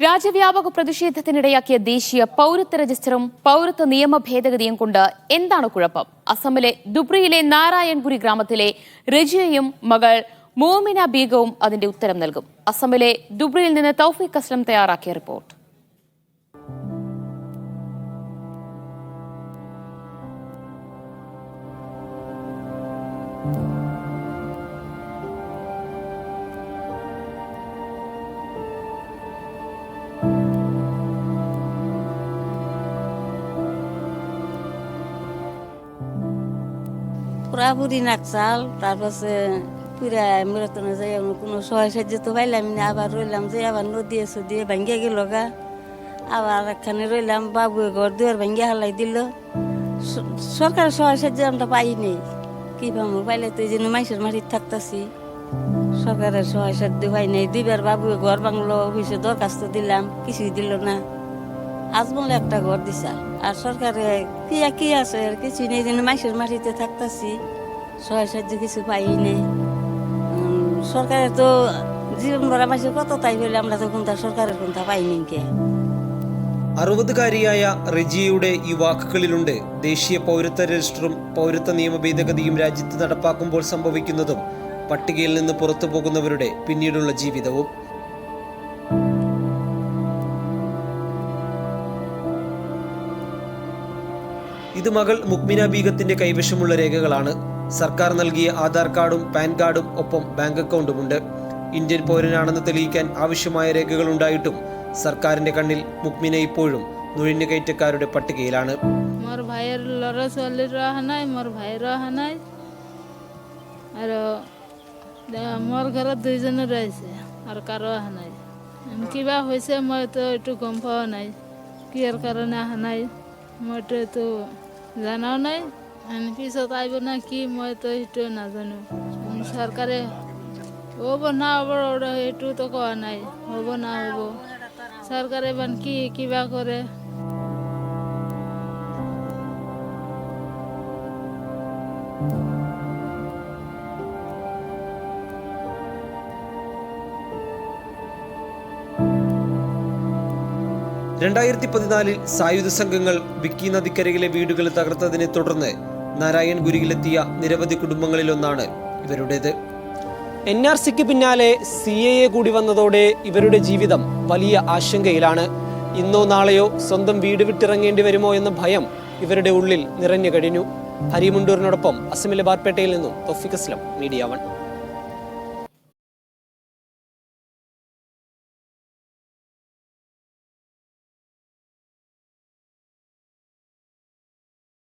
രാജ്യവ്യാപക പ്രതിഷേധത്തിനിടയാക്കിയ ദേശീയ പൗരത്വ രജിസ്റ്ററും പൗരത്വ നിയമ ഭേദഗതിയും കൊണ്ട് എന്താണ് കുഴപ്പം? അസമിലെ ദുബ്രിയിലെ നാരായൺഗുരി ഗ്രാമത്തിലെ റജിയയും മകൾ മോമിന ബീഗവും അതിന്റെ ഉത്തരം നൽകും. അസമിലെ ദുബ്രിയിൽ നിന്ന് തൗഫീഖ് അസ്ലം തയ്യാറാക്കിയ റിപ്പോർട്ട്. পুরাপুরি নাকচাল তারপরে পুরা মূলত না যাই কোনো সহায় সাহায্য তো পাইলাম না। আবার রইলাম যে আবার নদী সদিয়ে ভাঙ্গিয়া গেল গা। আবার একখানে রইলাম, বাবু ঘর দুয়ার ভাঙ্গিয়া হালাই দিল। সরকারের সহায় সাহায্য আমরা পাইনি, কি পাবো? পাইলে তো এই জন্য মাইসের মাটির থাকতেছি। সরকারের সহায় সাহায্য পাই নাই। দুইবার বাবু ঘর বাংলো অফিসে দরখাস্ত দিলাম, কিছুই দিল না। আজ বলে একটা ঘর দিছা, আর সরকারে কি আছে কিছুই নেই, যেন মাইসের মাটিতে থাকতেছি। সহায় সাহায্য কিছু পাই নেই। সরকারের তো জীবন ভরা মাসে কত, তাই বলে আমরা তো কোনটা സർക്കാരിന്റെ কোনটা পাইনি কে. 60-കാരിയായ റജിയയുടെ ഈ വാക്കുകളിലുണ്ട് ദേശീയ പൗരത്വ രജിസ്റ്ററും പൗരത്വ നിയമ ഭേദഗതിയും രാജ്യത്ത് നടപ്പാക്കുമ്പോൾ സംഭവിക്കുന്നതും പട്ടികയിൽ നിന്ന് പുറത്തു പോകുന്നവരുടെ പിന്നീടുള്ള ജീവിതവും. ഇത് മകൾ മുക്മിന ബീഗത്തിന്റെ കൈവശമുള്ള രേഖകളാണ്. സർക്കാർ നൽകിയ ആധാർ കാർഡും പാൻ കാർഡും ഒപ്പം ബാങ്ക് അക്കൗണ്ടുമുണ്ട്. ഇന്ത്യൻ പൗരനാണെന്ന് തെളിയിക്കാൻ ആവശ്യമായ രേഖകൾ ഉണ്ടായിട്ടും സർക്കാരിന്റെ കണ്ണിൽ മുക്മിന ഇപ്പോഴും നുഴഞ്ഞുകയറ്റക്കാരുടെ പട്ടികയിലാണ്. কিবা হৈছে মইতো এইটো গম পোৱা নাই, কিহৰ কাৰণে অহা নাই মইতো এইটো জানাও নাই। পিছত আহিব না কি মইতো সেইটো নাজানো। চৰকাৰে হ'ব না হ'ব সেইটোতো কোৱা নাই, হ'ব না হ'ব। চৰকাৰে ইমান কিবা কৰে। സായുധ സംഘങ്ങൾ ബിക്കി നദിക്കരയിലെ വീടുകൾ തകർത്തതിനെ തുടർന്ന് നാരായൺഗുരിയിലെത്തിയ നിരവധി കുടുംബങ്ങളിലൊന്നാണ് ഇവരുടേത്. NRCക്ക് പിന്നാലെ CAA കൂടി വന്നതോടെ ഇവരുടെ ജീവിതം വലിയ ആശങ്കയിലാണ്. ഇന്നോ നാളെയോ സ്വന്തം വീട് വിട്ടിറങ്ങേണ്ടി വരുമോ എന്ന ഭയം ഇവരുടെ ഉള്ളിൽ നിറഞ്ഞു കഴിഞ്ഞു. ഹരിമുണ്ടൂരിനോടൊപ്പം അസമിലെ ബാർപേട്ടയിൽ നിന്നും തൗഫീഖ് അസ്ലം, മീഡിയ 1.